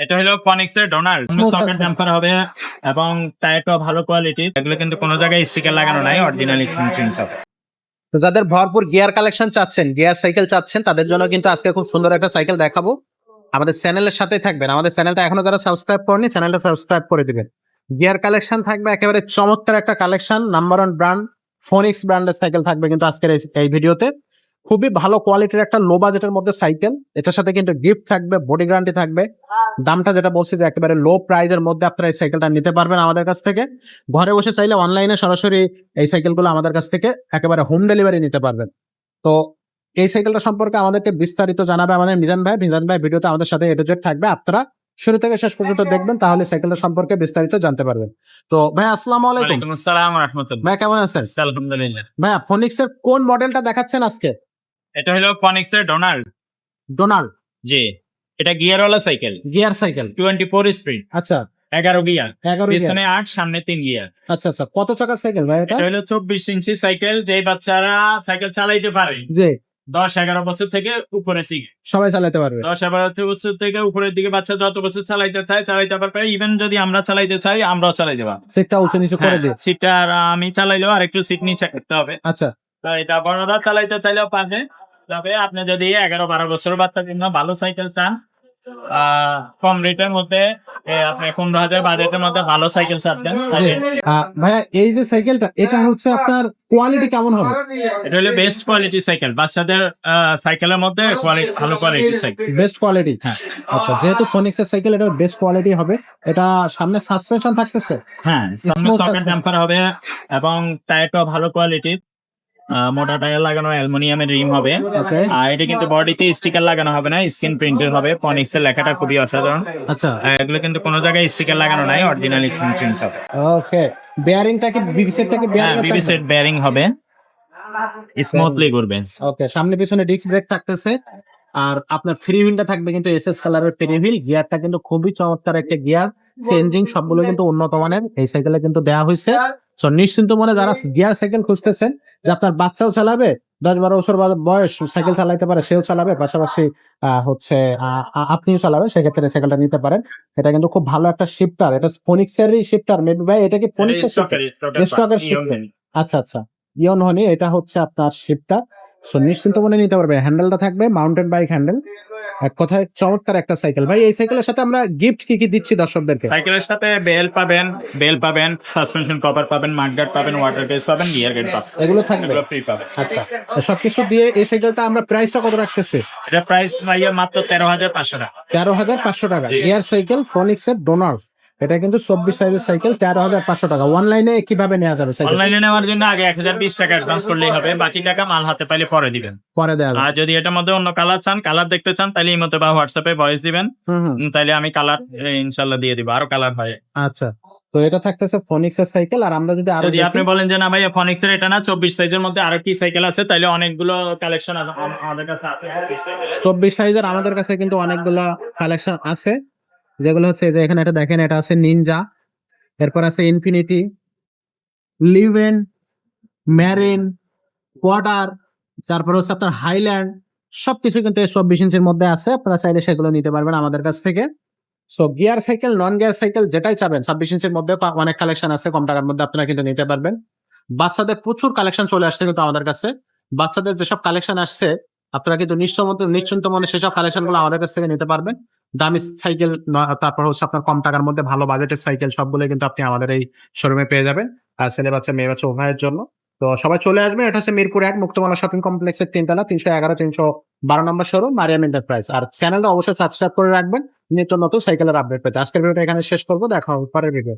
এটা হলো ফনিক্সের donor Smooth socket আছে। জাম্পার হবে এবং টায়ারটাও ভালো কোয়ালিটির। এগুলো কিন্তু কোনো জায়গায় স্টিকার লাগানো নাই, অরিজিনালি ফিনিশিং হবে। তো যাদের ভরপুর গিয়ার কালেকশন চাচ্ছেন, গিয়ার সাইকেল চাচ্ছেন, তাদের জন্য কিন্তু আজকে খুব সুন্দর একটা সাইকেল দেখাবো। আমাদের চ্যানেলের সাথে থাকবেন। আমাদের চ্যানেলটা এখনো যারা সাবস্ক্রাইব করেনি, চ্যানেলটা সাবস্ক্রাইব করে দিবেন। গিয়ার কালেকশন থাকবে একেবারে চমৎকার একটা কালেকশন, নাম্বার 1 ব্র্যান্ড ফোনিক্স ব্র্যান্ডের সাইকেল থাকবে কিন্তু আজকের এই ভিডিওতে। খুবই ভালো কোয়ালিটির একটা লো বাজেটের মধ্যে সাইকেল। এটার সাথে কিন্তু গিফট থাকবে, বডি গ্যারান্টি থাকবে। দামটা যেটা বলছি যে একেবারে লো প্রাইজের মধ্যে আপনারা এই সাইকেলটা নিতে পারবেন আমাদের কাছ থেকে। ঘরে বসে চাইলে অনলাইনে সরাসরি এই সাইকেলগুলো আমাদের কাছ থেকে একেবারে হোম ডেলিভারি নিতে পারবেন। তো এই সাইকেলটা সম্পর্কে আমাদেরকে বিস্তারিত জানাবে আমাদের মিজান ভাই। মিজান ভাই ভিডিওতে আমাদের সাথে এ টু জেড থাকবে, আপনারা শুরু থেকে শেষ পর্যন্ত দেখবেন, তাহলে সাইকেলটা সম্পর্কে বিস্তারিত জানতে পারবেন। তো ভাই আসসালামু আলাইকুম। ওয়ালাইকুম আসসালাম ওয়া রাহমাতুল্লাহ। ভাই কেমন আছেন? আলহামদুলিল্লাহ। ভাইয়া ফোনিক্সের কোন মডেলটা দেখাচ্ছেন আজকে? এটা হলো ফনিক্সের ডোনার। ডোনাল্ড জি, এটা গিয়ারওয়ালা সাইকেল, গিয়ার সাইকেল। 24 স্পিড, আচ্ছা 11 গিয়ার, 11 গিয়ার। পিছনে 8, সামনে 3 গিয়ার। আচ্ছা আচ্ছা, কত চাকার সাইকেল ভাই এটা? এটা হলো 24 ইঞ্চি সাইকেল, যেই বাচ্চারা সাইকেল চালাইতে পারে জি 10-11 বছর থেকে উপরের দিকে, সবাই চালাতে পারবে। 10-12 বছর থেকে উপরের দিকে বাচ্চা যত বছর চালাইতে চায় চালাইতে পারবে। ইভেন যদি আমরা চালাইতে চাই আমরাও চালাইতে পারবো। সিটটা উঁচু নিচু করে হ্যাঁ, দিই। সিটটা আমি চালাইলেও আর একটু সিট নিচে করতে হবে। আচ্ছা তো এটা বড়রা চালাইতে চাইলেও পারবে। তবে আপনি যদি 11-12 বছর বাচ্চার জন্য ভালো সাইকেল চান, কম রেটের মধ্যে, আপনি 15,000 বাজেটের মধ্যে ভালো সাইকেল চাচ্ছেন, জি। ভাইয়া এই যে সাইকেলটা, এটা হচ্ছে আপনার কোয়ালিটি কেমন হবে? এটা হলো বেস্ট কোয়ালিটি সাইকেল। বাচ্চাদের সাইকেলের মধ্যে ভালো কোয়ালিটি সাইকেল। Best quality. হ্যাঁ আচ্ছা, যেহেতু ফোনিক্সের সাইকেল, এটা বেস্ট কোয়ালিটি হবে। এটা সামনে সাসপেনশন থাকতেছে। হ্যাঁ, সামনে Smooth সকেট suspension। জাম্পার হবে এবং টায়ারটাও ভালো কোয়ালিটির। মোটা টায়ার লাগানো, অ্যালুমিনিয়ামের রিম হবে। Okay. আর এটা কিন্তু বডিতে স্টিকার লাগানো হবে না, স্ক্রিন প্রিন্টের হবে। ফনিক্সের লেখাটা খুবই অসাধারণ। আচ্ছা এগুলো কিন্তু কোনো জায়গায় স্টিকার লাগানো নাই, অরিজিনালি ফিনিশিং হবে। ওকে। বেয়ারিংটা কি বিবি সেটটা কি হ্যাঁ, বেয়ারিং বিবি সেট বেয়ারিং হবে, স্মুথলি ঘুরবে। ওকে, সামনে পিছনে ডিস্ক ব্রেক থাকতেছে। আর আপনার ফ্রি হুইলটা থাকবে কিন্তু এসএস কালারের ফ্রি হুইল। গিয়ারটা কিন্তু খুবই চমৎকার একটা গিয়ার, চেঞ্জিং সবগুলো কিন্তু উন্নত মানের এই সাইকেলে কিন্তু দেওয়া হয়েছে। সো নিশ্চিন্ত মনে যারা গিয়ার সাইকেল খুঁজতেছেন, যে আপনার বাচ্চাও চালাবে, 10-12 বছর বয়স সাইকেল চালাইতে পারে, সেও চালাবে, পাশাপাশি হচ্ছে আপনিও চালাবেন, সেক্ষেত্রে সাইকেলটা নিতে পারেন। এটা কিন্তু খুব ভালো একটা শিফটার। এটা ফোনিক্সেরই শিফটার মেবি ভাই। এটা কি ফোনিক্সের শিফটার? স্টকের শিফটার। আচ্ছা আচ্ছা, ইয়ন হনি, এটা হচ্ছে আপনার শিফটার। সো নিশ্চিন্ত মনে নিতে পারবে। হ্যান্ডেলটা থাকবে মাউন্টেন বাইক হ্যান্ডেল। এক কথায় চমৎকার একটা সাইকেল। ভাই এই সাইকেলের সাথে আমরা গিফট কি কি দিচ্ছি দর্শকদেরকে? সাইকেলের সাথে বেল পাবেন, সাসপেনশন কভার পাবেন, মাডগার্ড পাবেন, ওয়াটার বেস পাবেন, গিয়ার গার্ড পাবেন, এগুলো থাকবে। এগুলো ফ্রি পাবেন। আচ্ছা, সবকিছু দিয়ে এই সাইকেলটা আমরা প্রাইসটা কত রাখতেছি? এটা প্রাইস ভাইয়া মাত্র 13,500 টাকা। 13,500 টাকা। গিয়ার সাইকেল ফোনিক্সের ডোনার। এটা কিন্তু 24 সাইজের সাইকেল, 13,500 টাকা। অনলাইনে কিভাবে নেওয়া যাবে সাইকেল? অনলাইনে নেওয়ার জন্য আগে 1020 টাকা অ্যাডভান্স করলেই হবে, বাকি টাকা মাল হাতে পাইলে পরে দিবেন। পরে দেওয়া যাবে। আর যদি এটার মধ্যে অন্য কালার চান, কালার দেখতে চান, তাহলে ইমোতে বা হোয়াটসঅ্যাপে ভয়েস দিবেন, তাইলে আমি কালার ইনশাল্লাহ দিয়ে দিব। আরো কালার হয়। আচ্ছা, তো এটা থাকতেছে ফোনিক্সের সাইকেল। আর আমরা যদি আরো যদি আপনি বলেন যে না ভাইয়া ফনিক্সের এটা না, 24 সাইজের মধ্যে আরো কি সাইকেল আছে, তাইলে অনেকগুলো কালেকশন আমাদের কাছে আছে। 24 সাইজের আমাদের কাছে কিন্তু অনেকগুলো কালেকশন আছে, যেগুলো হচ্ছে যে এখানে এটা দেখেন, এটা আছে নিনজা, এরপর আছে ইনফিনিটি, লিভেন, ম্যারিন, কোয়াডার, তারপর হচ্ছে আপনার হাইল্যান্ড। সবকিছু কিন্তু এই 24 ইঞ্চির মধ্যে আছে। আপনারা চাইলে সেগুলো নিতে পারবেন আমাদের কাছ থেকে। So gear cycle, non gear cycle যেটাই চাবেন, 26 ইঞ্চির মধ্যে অনেক কালেকশন আছে, কম টাকার মধ্যে আপনারা কিন্তু নিতে পারবেন। বাচ্চাদের প্রচুর কালেকশন চলে আসছে কিন্তু আমাদের কাছে। বাচ্চাদের যেসব কালেকশন আসছে, আপনারা কিন্তু নিশ্চিন্ত মনে সেসব কালেকশন গুলো আমাদের কাছ থেকে নিতে পারবেন। দামি সাইকেল, তারপর হচ্ছে আপনার কম টাকার মধ্যে ভালো বাজেটের সাইকেল, সবগুলো কিন্তু আপনি আমাদের এই শোরুমে পেয়ে যাবেন। আর ছেলে বাচ্চা মেয়ে বাচ্চা উভয়ের জন্য। তো সবাই চলে আসবেন। এটা হচ্ছে মিরপুর 1 মুক্তমালা শপিং কমপ্লেক্সের 3 তলা, 311-312 নম্বর শোরুম, মারিয়াম এন্টারপ্রাইজ। আর চ্যানেলটা অবশ্যই সাবস্ক্রাইব করে রাখবেন নিত্য নতুন সাইকেলের আপডেট পেতে। আজকের ভিডিওটা এখানে শেষ করবো, দেখা হবে পরের ভিডিও।